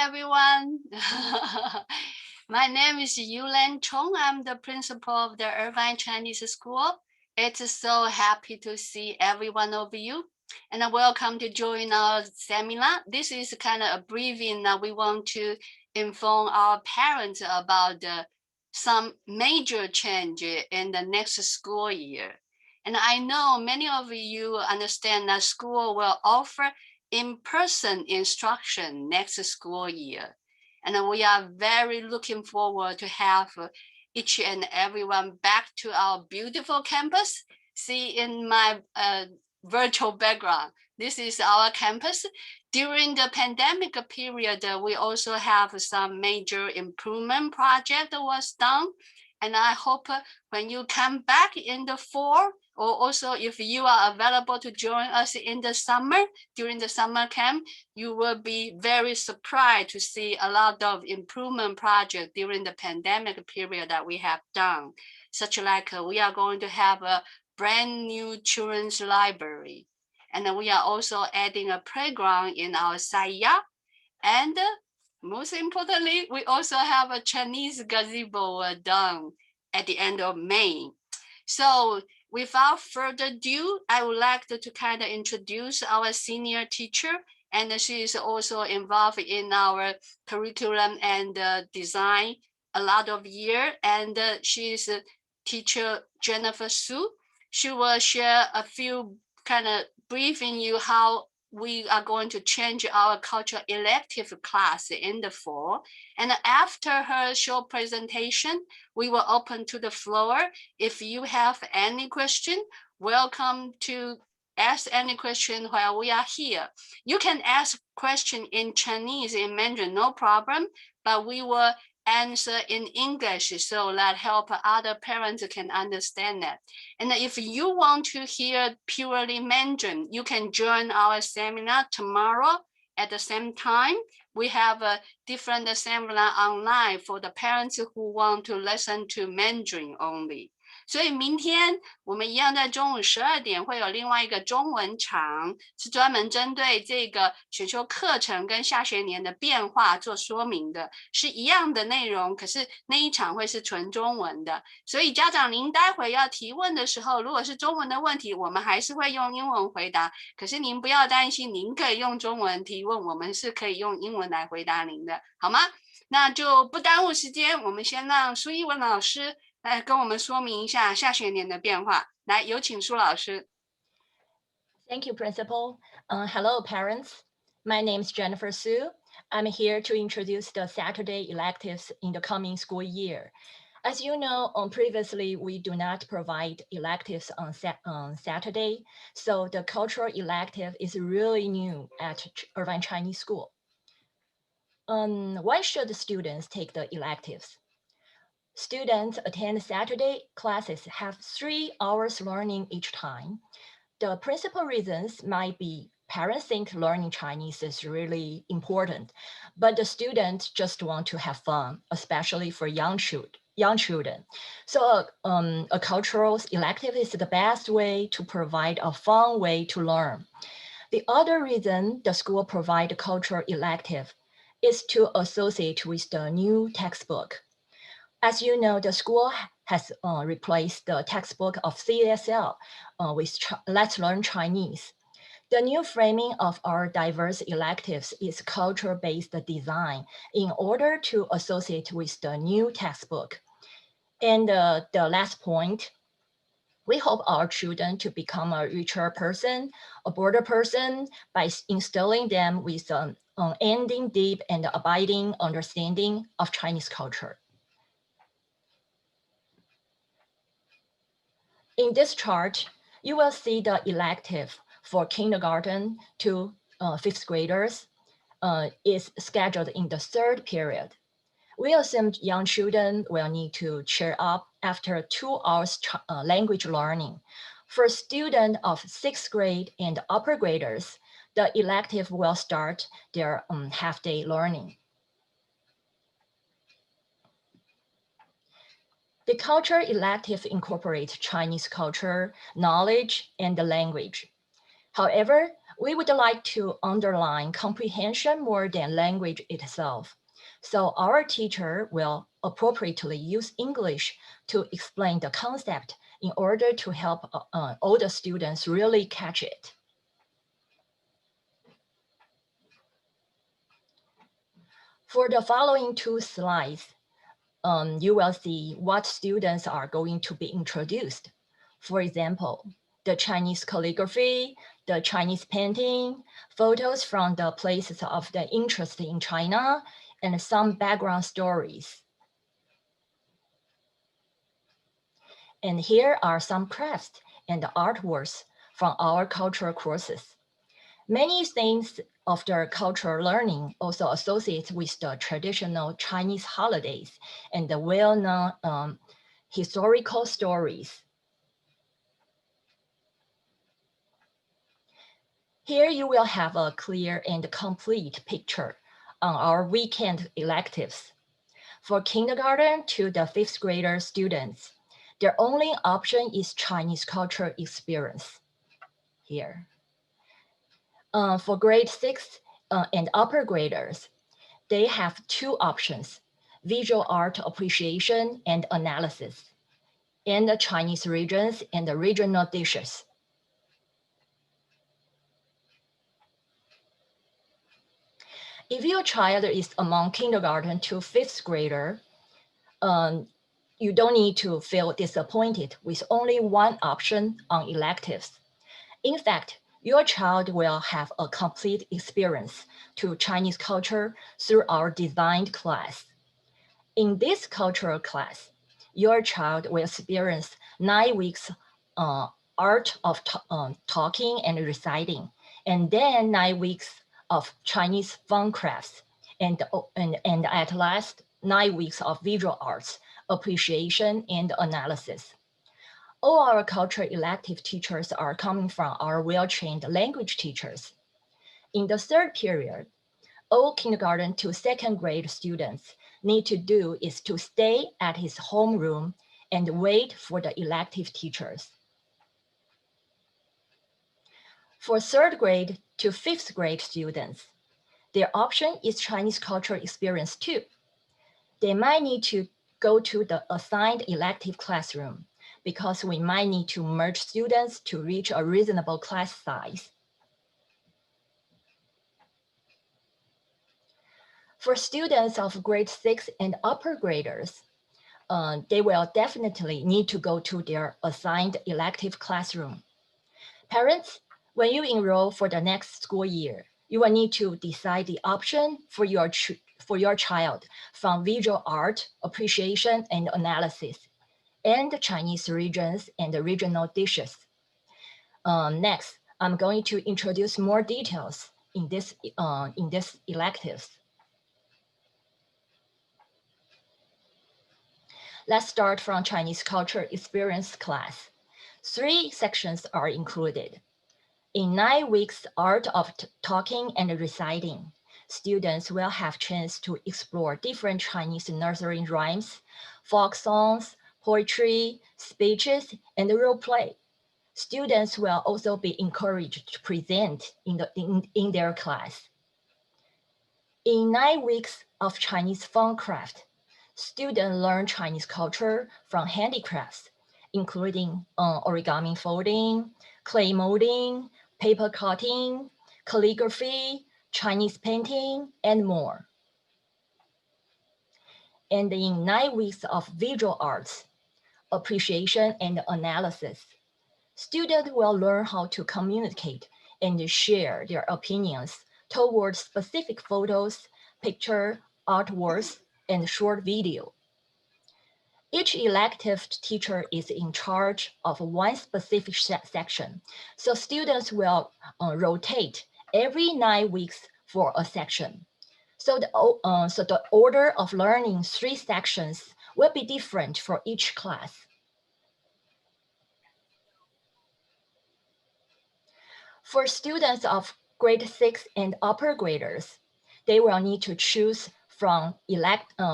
everyone. My name is Yulan Chong. I'm the principal of the Irvine Chinese School. It's so happy to see every one of you. And welcome to join our seminar. This is kind of a briefing that we want to inform our parents about some major change in the next school year. And I know many of you understand that school will offer in-person instruction next school year. And we are very looking forward to have each and everyone back to our beautiful campus. See in my virtual background, this is our campus. During the pandemic period, we also have some major improvement project that was done. And I hope when you come back in the fall, or also if you are available to join us in the summer, during the summer camp, you will be very surprised to see a lot of improvement projects during the pandemic period that we have done, such like we are going to have a brand new children's library. And we are also adding a playground in our Saya. And most importantly, we also have a Chinese gazebo done at the end of May. So without further ado, I would like to kind of introduce our senior teacher, and she is also involved in our curriculum and design a lot of years, and she is teacher Jennifer Su. She will share a few kind of briefing you how we are going to change our cultural elective class in the fall. And after her short presentation, we will open to the floor. If you have any question, welcome to ask any question while we are here. You can ask question in Chinese, in Mandarin, no problem, but we will answer in English so that help other parents can understand that. And if you want to hear purely Mandarin, you can join our seminar tomorrow at the same time. We have a different seminar online for the parents who want to listen to Mandarin only. 所以明天我们一样在中午12点会有另外一个中文场，是专门针对这个选修课程跟下学年的变化做说明的，是一样的内容，可是那一场会是纯中文的。所以家长您待会要提问的时候，如果是中文的问题，我们还是会用英文回答，可是您不要担心，您可以用中文提问，我们是可以用英文来回答您的，好吗？那就不耽误时间，我们先让苏一文老师来跟我们说明一下下学年的变化。来，有请苏老师。Thank you, Principal. Hello, parents. My name is Jennifer Su. I'm here to introduce the Saturday electives in the coming school year. As you know, previously, we do not provide electives on Saturday, so the cultural elective is really new at Irvine Chinese School. Why should the students take the electives? Students attend Saturday classes have 3 hours learning each time. The principal reasons might be parents think learning Chinese is really important, but the students just want to have fun, especially for young children. So a cultural elective is the best way to provide a fun way to learn. The other reason the school provide a cultural elective is to associate with the new textbook. As you know, the school has replaced the textbook of CSL with Let's Learn Chinese. The new framing of our diverse electives is culture-based design in order to associate with the new textbook. And the last point, we hope our children to become a richer person, a broader person, by instilling them with an unending, deep, and abiding understanding of Chinese culture. In this chart, you will see the elective for kindergarten to 5th graders is scheduled in the 3rd period. We assume young children will need to cheer up after 2 hours language learning. For students of 6th grade and upper graders, the elective will start their half-day learning. The culture elective incorporates Chinese culture, knowledge, and the language. However, We would like to underline comprehension more than language itself. So our teacher will appropriately use English to explain the concept in order to help all the students really catch it. For the following 2 slides, you will see what students are going to be introduced. For example, the Chinese calligraphy, the Chinese painting, photos from the places of the interest in China, and some background stories. And here are some crafts and artworks from our cultural courses. Many things of the cultural learning also associate with the traditional Chinese holidays and the well-known historical stories. Here you will have a clear and complete picture on our weekend electives. For kindergarten to the 5th grader students, their only option is Chinese cultural experience here. For grade 6 and upper graders, they have 2 options, visual art appreciation and analysis, and the Chinese regions and the regional dishes. If your child is among kindergarten to 5th grader, you don't need to feel disappointed with only one option on electives. In fact, your child will have a complete experience to Chinese culture through our designed class. In this cultural class, your child will experience 9 weeks art of talking and reciting, and then 9 weeks of Chinese fun crafts, and at last 9 weeks of visual arts, appreciation and analysis. All our cultural elective teachers are coming from our well-trained language teachers. In the 3rd period, all kindergarten to 2nd grade students need to do is to stay at his homeroom and wait for the elective teachers. For 3rd grade to 5th grade students, their option is Chinese cultural experience too. They might need to go to the assigned elective classroom because we might need to merge students to reach a reasonable class size. For students of grade 6 and upper graders, they will definitely need to go to their assigned elective classroom. Parents, when you enroll for the next school year, you will need to decide the option for your child from visual art, appreciation, and analysis, and the Chinese regions and the regional dishes. Next, I'm going to introduce more details in this electives. Let's start from Chinese culture experience class. 3 sections are included. In 9 weeks art of talking and reciting, students will have chance to explore different Chinese nursery rhymes, folk songs, poetry, speeches, and role play. Students will also be encouraged to present in their class. In 9 weeks of Chinese fun craft, students learn Chinese culture from handicrafts, including origami folding, clay molding, paper cutting, calligraphy, Chinese painting, and more. And in 9 weeks of visual arts, appreciation and analysis, students will learn how to communicate and share their opinions towards specific photos, picture, artworks, and short video. Each elective teacher is in charge of one specific section, so students will rotate every 9 weeks for a section. So the order of learning 3 sections will be different for each class. For students of grade 6 and upper graders, they will need to choose from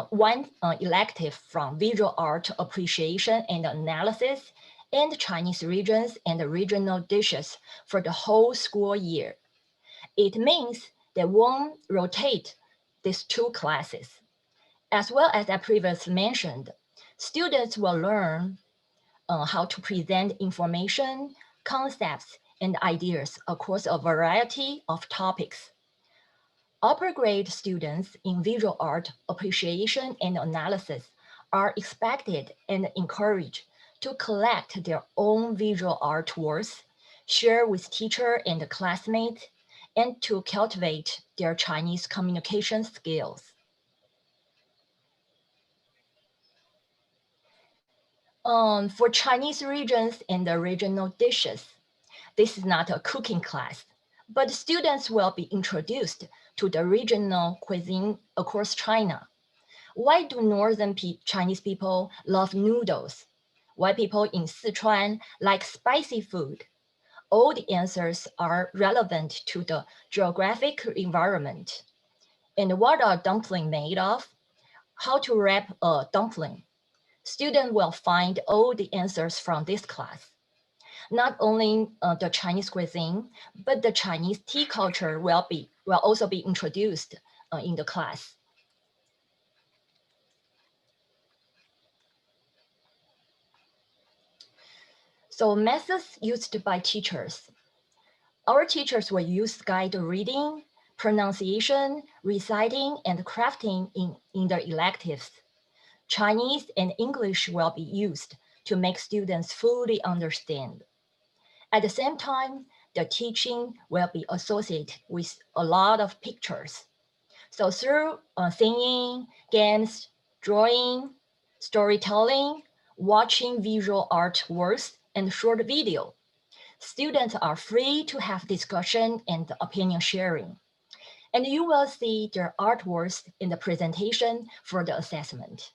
one elective from visual art appreciation and analysis and Chinese regions and regional dishes for the whole school year. It means they won't rotate these two classes. As well as I previously mentioned, students will learn how to present information, concepts, and ideas across a variety of topics. Upper grade students in visual art appreciation and analysis are expected and encouraged to collect their own visual art works, share with teacher and classmates, and to cultivate their Chinese communication skills. For Chinese regions and the regional dishes, this is not a cooking class, but students will be introduced to the regional cuisine across China. Why do northern Chinese people love noodles? Why people in Sichuan like spicy food? All the answers are relevant to the geographic environment. And what are dumplings made of? How to wrap a dumpling? Students will find all the answers from this class. Not only the Chinese cuisine, but the Chinese tea culture will also be introduced in the class. So methods used by teachers. Our teachers will use guide reading, pronunciation, reciting, and crafting in their electives. Chinese and English will be used to make students fully understand. At the same time, the teaching will be associated with a lot of pictures. So through singing, games, drawing, storytelling, watching visual artworks, and short video, students are free to have discussion and opinion sharing. And you will see their artworks in the presentation for the assessment.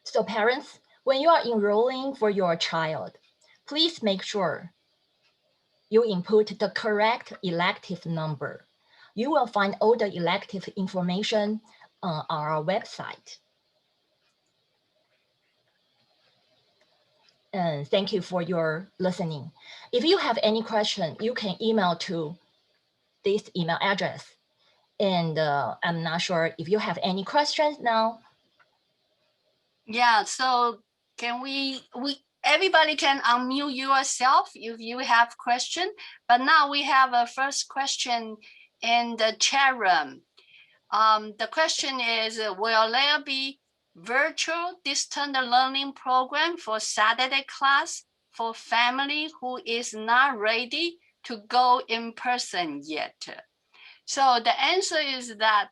So parents, when you are enrolling for your child, please make sure you input the correct elective number. You will find all the elective information on our website. And thank you for your listening. If you have any question, you can email to this email address. And I'm not sure if you have any questions now. Yeah, so can we everybody can unmute yourself if you have question, but now we have a first question in the chat room. The question is, will there be virtual distant learning program for Saturday class for family who is not ready to go in person yet? So the answer is that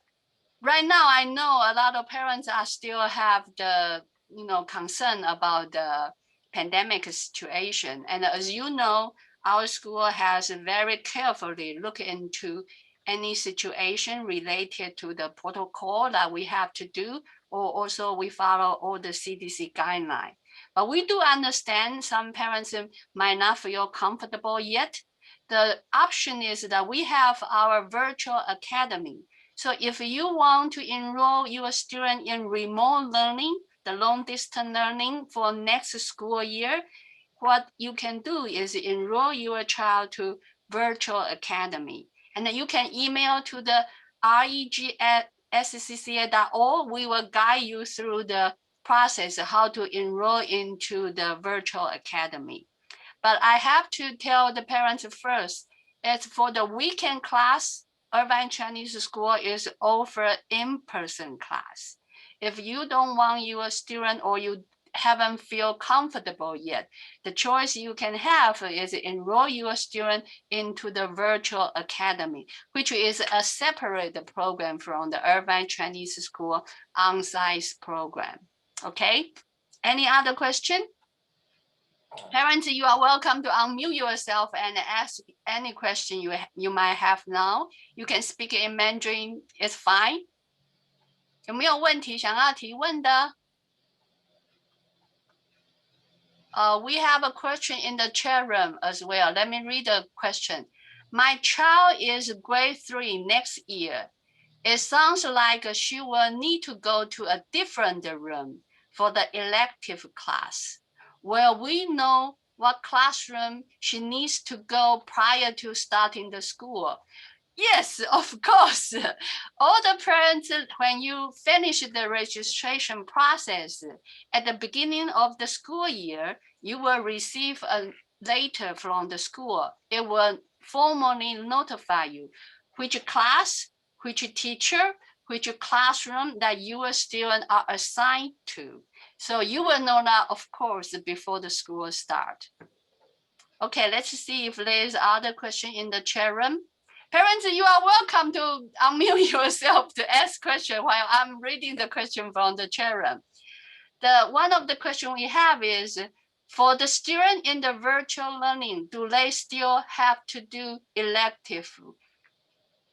right now, I know a lot of parents are still have the concern about the pandemic situation. And as you know, our school has very carefully looked into any situation related to the protocol that we have to do, or also we follow all the CDC guidelines. But we do understand some parents might not feel comfortable yet. The option is that we have our virtual academy. So if you want to enroll your student in remote learning, the long distance learning for next school year, what you can do is enroll your child to virtual academy. And then you can email to the reg@scca.org. We will guide you through the process of how to enroll into the virtual academy. But I have to tell the parents first, as for the weekend class, Irvine Chinese School is offer in-person class. If you don't want your student or you haven't feel comfortable yet, the choice you can have is enroll your student into the virtual academy, which is a separate program from the Irvine Chinese School on-site program. Okay, any other question? Parents, you are welcome to unmute yourself and ask any question you might have now. You can speak in Mandarin, it's fine. 有没有问题想要提问的？ we have a question in the chat room as well. Let me read the question. My child is grade 3 next year. It sounds like she will need to go to a different room for the elective class. Will we know what classroom she needs to go prior to starting the school. Yes, of course. All the parents, when you finish the registration process at the beginning of the school year, you will receive a letter from the school. It will formally notify you which class, which teacher, which classroom that your students are assigned to. So you will know that, of course, before the school start. Okay, let's see if there's other question in the chat room. Parents, you are welcome to unmute yourself to ask question while I'm reading the question from the chat room. One of the question we have is, for the student in the virtual learning, do they still have to do elective?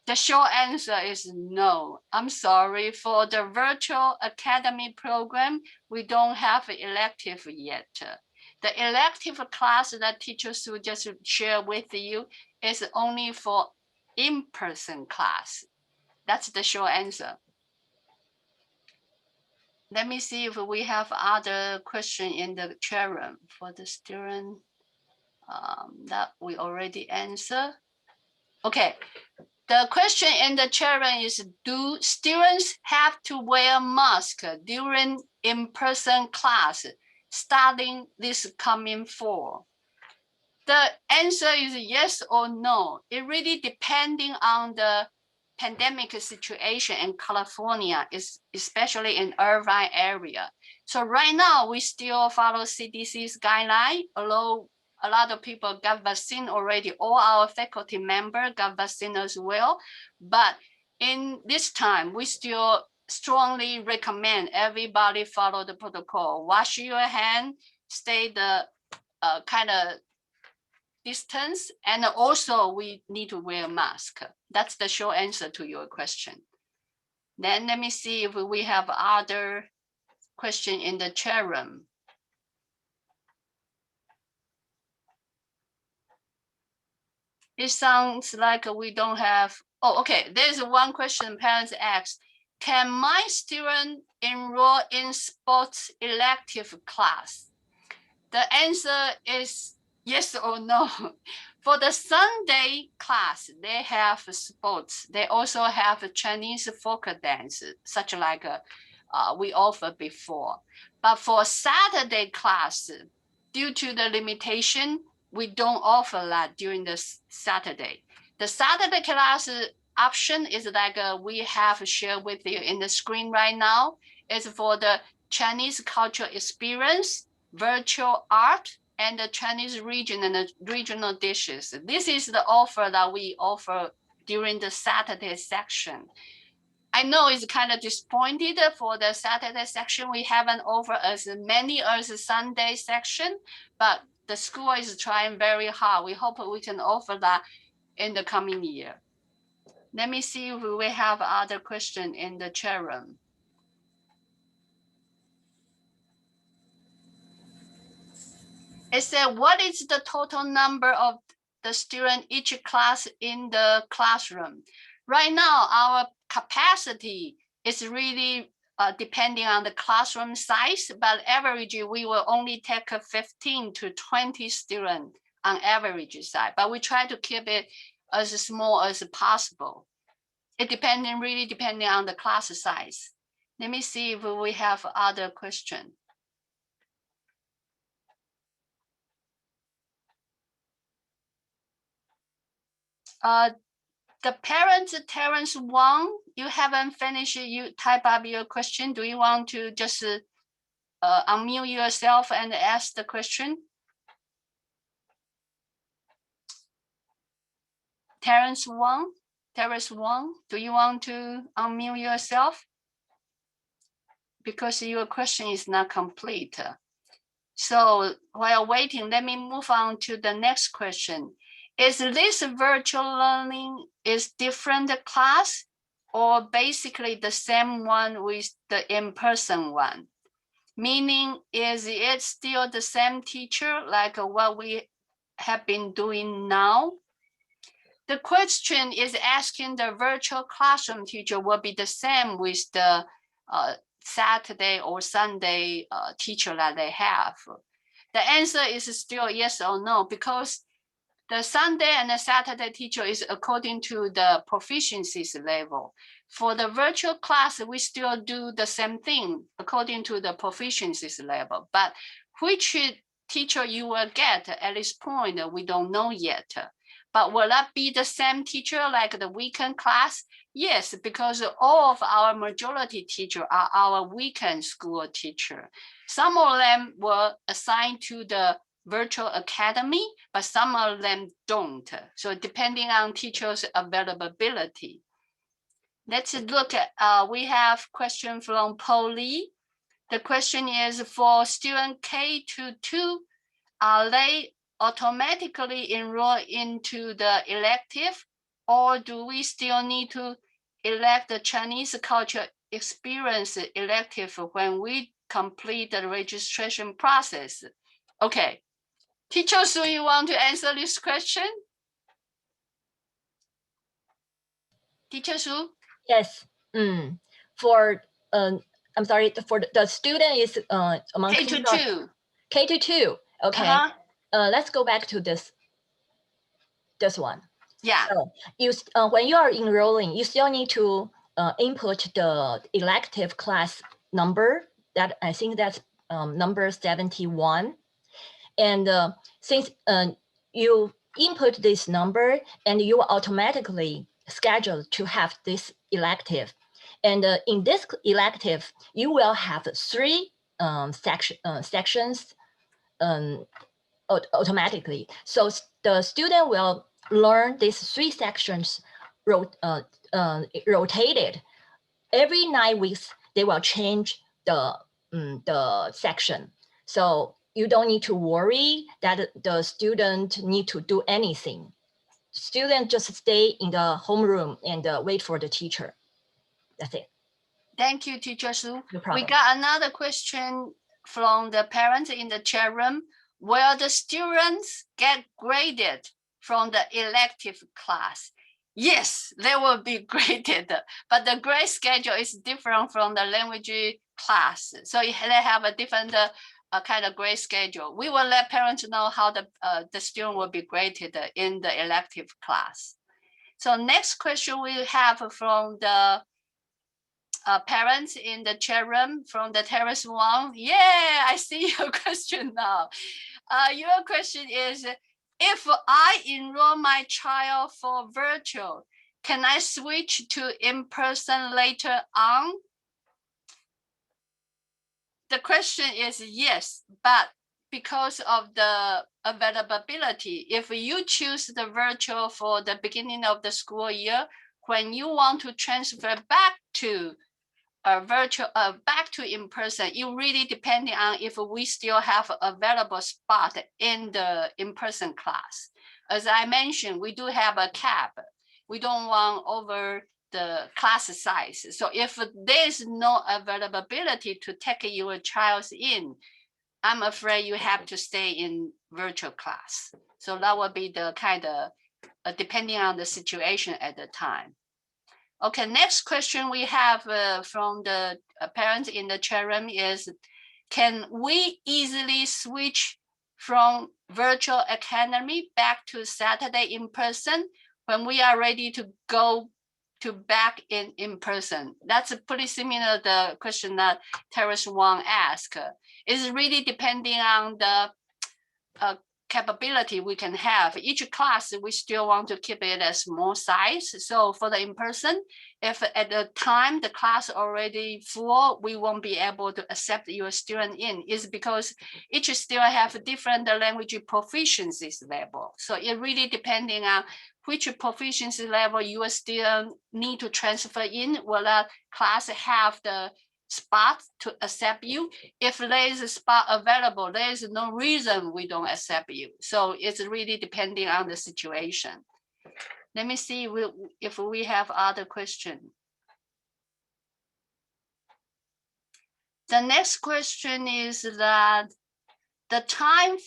The short answer is no. I'm sorry. For the virtual academy program, we don't have an elective yet. The elective class that teachers will just share with you is only for in-person class. That's the short answer. Let me see if we have other question in the chat room for the student that we already answered. Okay, the question in the chat room is, do students have to wear mask during in-person class starting this coming fall? The answer is yes or no. It really depending on the pandemic situation in California, especially in Irvine area. So right now we still follow CDC's guideline, although a lot of people got vaccine already. All our faculty members got vaccine as well. But in this time, we still strongly recommend everybody follow the protocol. Wash your hand, stay the kind of distance, and also we need to wear a mask. That's the short answer to your question. Then let me see if we have other question in the chat room. It sounds like we don't have, oh, okay. There's one question parents ask, can my student enroll in sports elective class? The answer is yes or no. For the Sunday class, they have sports. They also have Chinese folk dance, such like we offered before. But for Saturday class, due to the limitation, we don't offer that during the Saturday. The Saturday class option is like we have shared with you in the screen right now. It's for the Chinese cultural experience, virtual art, and the Chinese region and the regional dishes. This is the offer that we offer during the Saturday section. I know it's kind of disappointed for the Saturday section. We haven't offered as many as the Sunday section, but the school is trying very hard. We hope we can offer that in the coming year. Let me see if we have other question in the chat room. It said, what is the total number of the student each class in the classroom? Right now, our capacity is really depending on the classroom size, but average, we will only take 15 to 20 students on average side, but we try to keep it as small as possible. It really depending on the class size. Let me see if we have other question. The parent, Terrence Wang, you haven't finished, you type up your question. Do you want to just unmute yourself and ask the question? Terrence Wang, do you want to unmute yourself? Because your question is not complete. So while waiting, let me move on to the next question. Is this virtual learning is different class or basically the same one with the in-person one? Meaning, is it still the same teacher like what we have been doing now? The question is asking the virtual classroom teacher will be the same with the Saturday or Sunday teacher that they have. The answer is still yes or no, because the Sunday and the Saturday teacher is according to the proficiencies level. For the virtual class, we still do the same thing according to the proficiencies level. But which teacher you will get at this point, we don't know yet. But will that be the same teacher like the weekend class? Yes, because all of our majority teacher are our weekend school teacher. Some of them were assigned to the virtual academy, but some of them don't. So depending on teachers' availability. Let's look at, we have question from Polly. The question is, for student K to 2, are they automatically enroll into the elective, or do we still need to elect the Chinese culture experience elective when we complete the registration process? Okay, Teacher Su, you want to answer this question? Teacher Su? Yes. For I'm sorry. For the student is among K to 2. K to 2. Okay. Let's go back to this one. Yeah. So you when you are enrolling, you still need to input the elective class number. That I think that's number 71. And since you input this number, and you are automatically scheduled to have this elective. And in this elective, you will have 3 sections automatically. So the student will learn these 3 sections rotated. Every 9 weeks, they will change the section. So you don't need to worry that the student need to do anything. Student just stay in the homeroom and wait for the teacher. That's it. Thank you, Teacher Su. No problem. We got another question from the parents in the chat room. Will the students get graded from the elective class? Yes, they will be graded, but the grade schedule is different from the language class. So they have a different kind of grade schedule. We will let parents know how the student will be graded in the elective class. So next question we have from the parents in the chat room from the Terrace One. Yeah, I see your question now. Your question is, if I enroll my child for virtual, can I switch to in-person later on? The question is yes, but because of the availability, if you choose the virtual for the beginning of the school year, when you want to transfer back to virtual back to in person, it really depending on if we still have available spot in the in-person class. As I mentioned, we do have a cap. We don't want over the class size. So if there's no availability to take your child in, I'm afraid you have to stay in virtual class. So that would be the kind of depending on the situation at the time. Okay, next question we have from the parents in the chat room is, can we easily switch from virtual academy back to Saturday in person when we are ready to go to back in person? That's pretty similar to the question that Terrace Wang asked. It's really depending on the capability we can have. Each class, we still want to keep it a small size. So for the in-person, if at the time the class already full, we won't be able to accept your student in. It's because each still have different language proficiencies level. So it really depending on which proficiency level you still need to transfer in. Will that class have the spot to accept you? If there is a spot available, there is no reason we don't accept you. So it's really depending on the situation. Let me see if we have other questions. The next question is that the time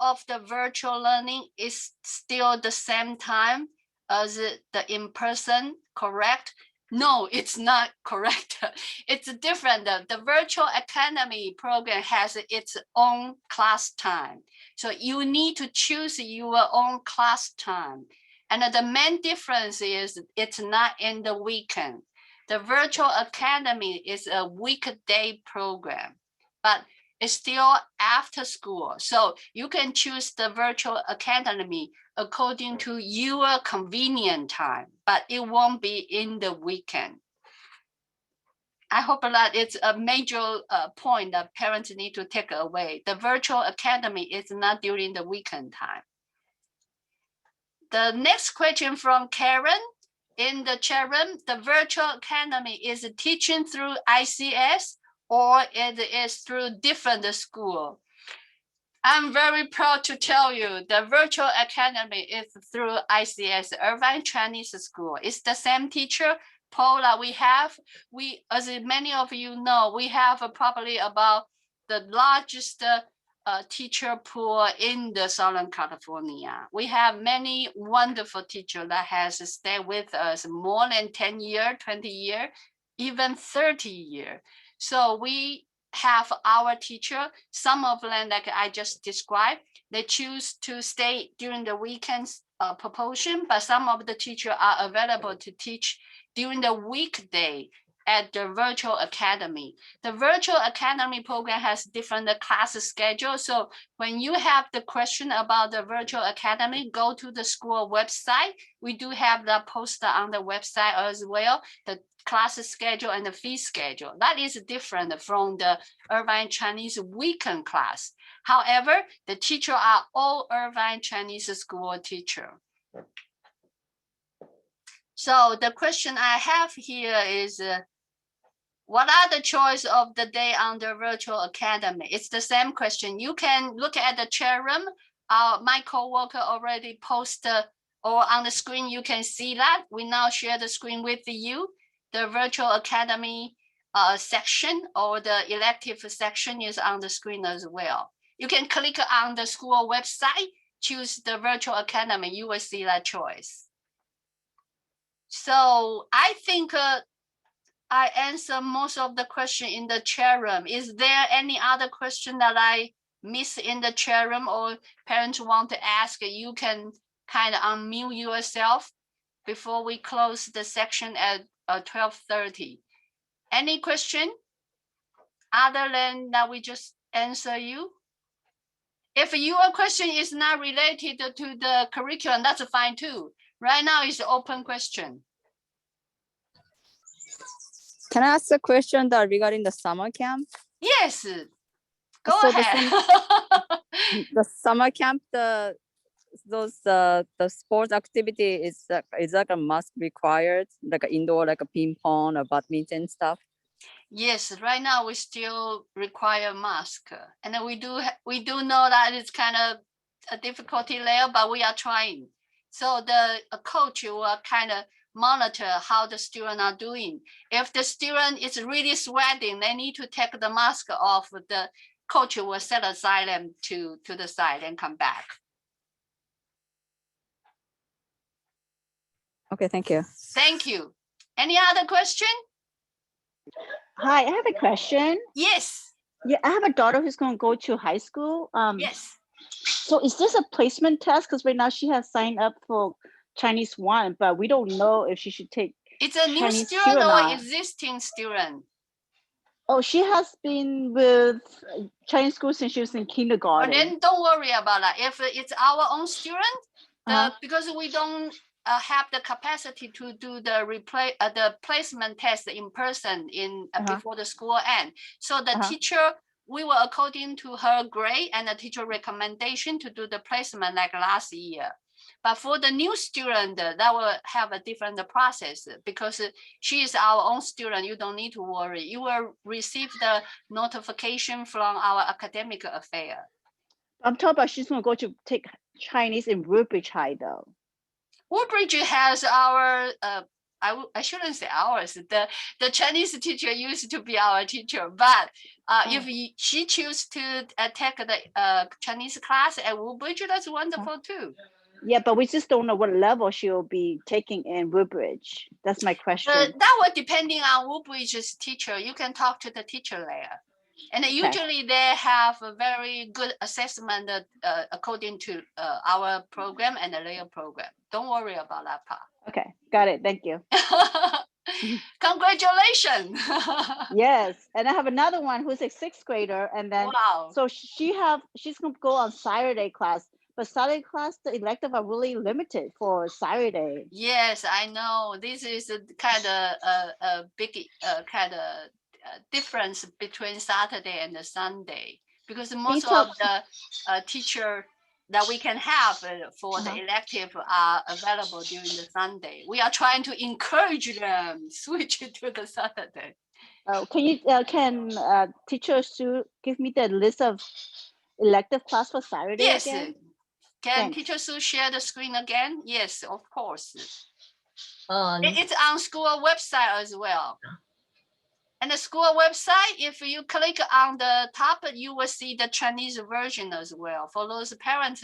of the virtual learning is still the same time as the in-person, correct? No, it's not correct. It's different. The virtual academy program has its own class time. So you need to choose your own class time. And the main difference is it's not in the weekend. The virtual academy is a weekday program, but it's still after school. So you can choose the virtual academy according to your convenient time, but it won't be in the weekend. I hope that it's a major point that parents need to take away. The virtual academy is not during the weekend time. The next question from Karen in the chat room, the virtual academy is teaching through ICS or it is through different school? I'm very proud to tell you the virtual academy is through ICS, Irvine Chinese School. It's the same teacher, Paula, we have. As many of you know, we have probably about the largest teacher pool in the Southern California. We have many wonderful teachers that has stayed with us more than 10 years, 20 years, even 30 years. So we have our teacher, some of them, like I just described, they choose to stay during the weekends proportion, but some of the teachers are available to teach during the weekday at the virtual academy. The virtual academy program has different class schedule. So when you have the question about the virtual academy, go to the school website. We do have the poster on the website as well, the class schedule and the fee schedule. That is different from the Irvine Chinese weekend class. However, the teachers are all Irvine Chinese school teacher. So the question I have here is, what are the choice of the day on the virtual academy? It's the same question. You can look at the chat room. My coworker already posted, or on the screen, you can see that. We now share the screen with you. The virtual academy section or the elective section is on the screen as well. You can click on the school website, choose the virtual academy. You will see that choice. So I think I answer most of the question in the chat room. Is there any other question that I miss in the chat room or parents want to ask? You can kind of unmute yourself before we close the section at 12:30. Any question other than that we just answer you? If your question is not related to the curriculum, that's fine too. Right now is open question. Can I ask a question regarding the summer camp? Yes, go So ahead. The summer camp, the sports activity is like a must required, like a indoor, like a ping pong or badminton stuff. Yes, right now we still require mask, and we do know that it's kind of a difficulty there, but we are trying. So the coach will kind of monitor how the students are doing. If the student is really sweating, they need to take the mask off. The coach will set aside them to the side and come back. Okay, thank you. Thank you. Any other question? Hi, I have a question. Yes. Yeah, I have a daughter who's going to go to high school. Yes. So is this a placement test? Because right now she has signed up for Chinese 1, but we don't know if she should take It's a new Chinese 2 student or or not. existing student? Oh, she has been with Chinese school since she was in kindergarten. Well, then don't worry about that. If it's our own student, because we don't have the capacity to do the placement test in person before the school end. So the teacher, we will according to her grade and the teacher recommendation to do the placement like last year. But for the new student, that will have a different process because she is our own student. You don't need to worry. You will receive the notification from our academic affair. I'm talking about she's going to go to take Chinese in Woodbridge High, though. Woodbridge has our, I shouldn't say ours, the Chinese teacher used to be our teacher, but if she chooses to take the Chinese class at Woodbridge, that's wonderful too. Yeah, but we just don't know what level she'll be taking in Woodbridge. That's my question. That would depending on Woodbridge's teacher. You can talk to the teacher later. And usually they have a very good assessment according to our program and the layer program. Don't worry about that part. Okay, got it. Thank you. Congratulations. Yes, and I have another one who's a 6th grader, and then Wow. so she's gonna go on Saturday class, but Saturday class the elective are really limited for Saturday. Yes, I know. This is a kind of a big kind of difference between Saturday and the Sunday, because most of the teacher that we can have for the elective are available during the Sunday. We are trying to encourage them switch to the Saturday. Oh, can you teacher Sue give me the list of elective class for Saturday Yes. again? Can Thanks. teacher Sue share the screen again? Yes, of course. Um, It's on school website as well. And the school website, if you click on the top, you will see the Chinese version as well. For those parents,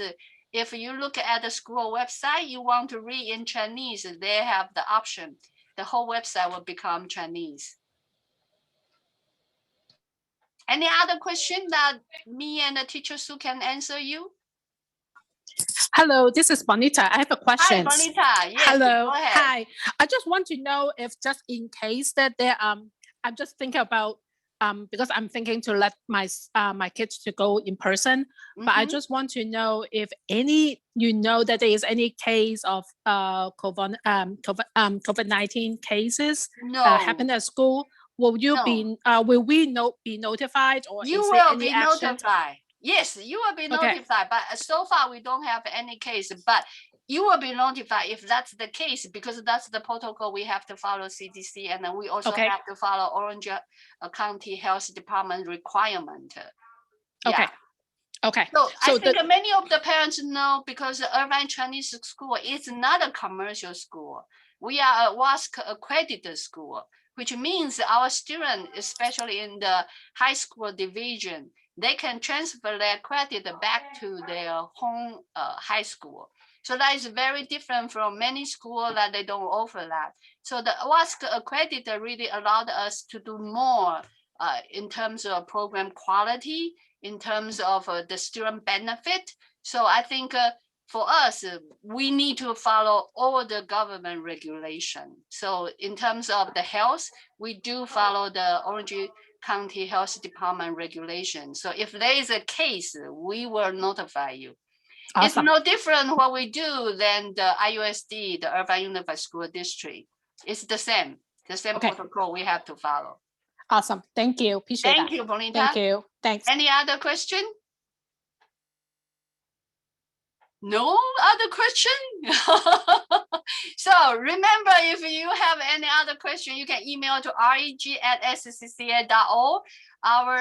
if you look at the school website, you want to read in Chinese, they have the option. The whole website will become Chinese. Any other question that me and the teacher Sue can answer you? Hello, this is Bonita. I have a question. Hi, Bonita. Yes, Hello. go ahead. Hi. I just want to know if just in case that there I'm just thinking about because I'm thinking to let my my kids to go in person, but I just want to know if that there is any case of COVID-19 cases happen at school. Will you be will we be notified, or you is there will any be action? notified? Yes, you will be Okay. notified, but so far we don't have any case, but you will be notified if that's the case, because that's the protocol we have to follow CDC, and then we also Okay. have to follow Orange County Health Department requirement. Okay. Yeah. Okay. So I So think many of the parents know, because the Irvine Chinese School is not a commercial school. We are a WASC accredited school, which means our students, especially in the high school division, they can transfer their credit back to their home high school. So that is very different from many schools that they don't offer that. So the WASC accredited really allowed us to do more in terms of program quality, in terms of the student benefit. So I think for us, we need to follow all the government regulation. So in terms of the health, we do follow the Orange County Health Department regulation. So if there is a case, we will notify you. Awesome. It's no different what we do than the IUSD, the Irvine Unified School District. It's the same protocol we have to follow. Awesome. Thank you. Appreciate Thank that. you, Bonita. Thank you. Thanks. Any other question? No other question? So remember, if you have any other question, you can email to reg@scca.org. Our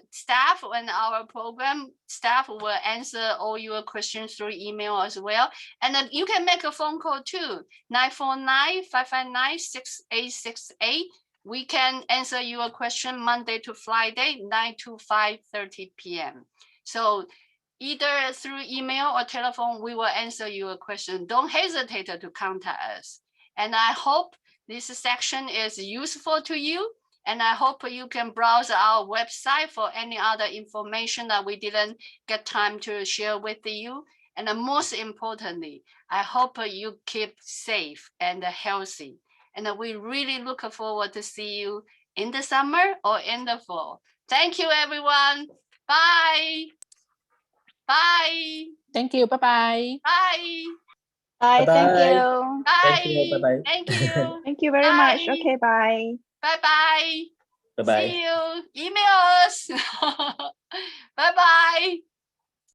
staff and our program staff will answer all your questions through email as well. And then you can make a phone call too, 949-559-6868. We can answer your question Monday to Friday, 9 to 5:30 p.m. So either through email or telephone, we will answer your question. Don't hesitate to contact us. And I hope this section is useful to you. And I hope you can browse our website for any other information that we didn't get time to share with you. And most importantly, I hope you keep safe and healthy. And we really look forward to see you in the summer or in the fall. Thank you, everyone. Bye. Bye. Thank you. Bye-bye. Bye. Bye. Thank Bye-bye. you. Bye. Thank you. Bye-bye. Thank you. Thank you very much. Bye. Okay, bye. Bye-bye. Bye-bye. See you. Email us. Bye-bye.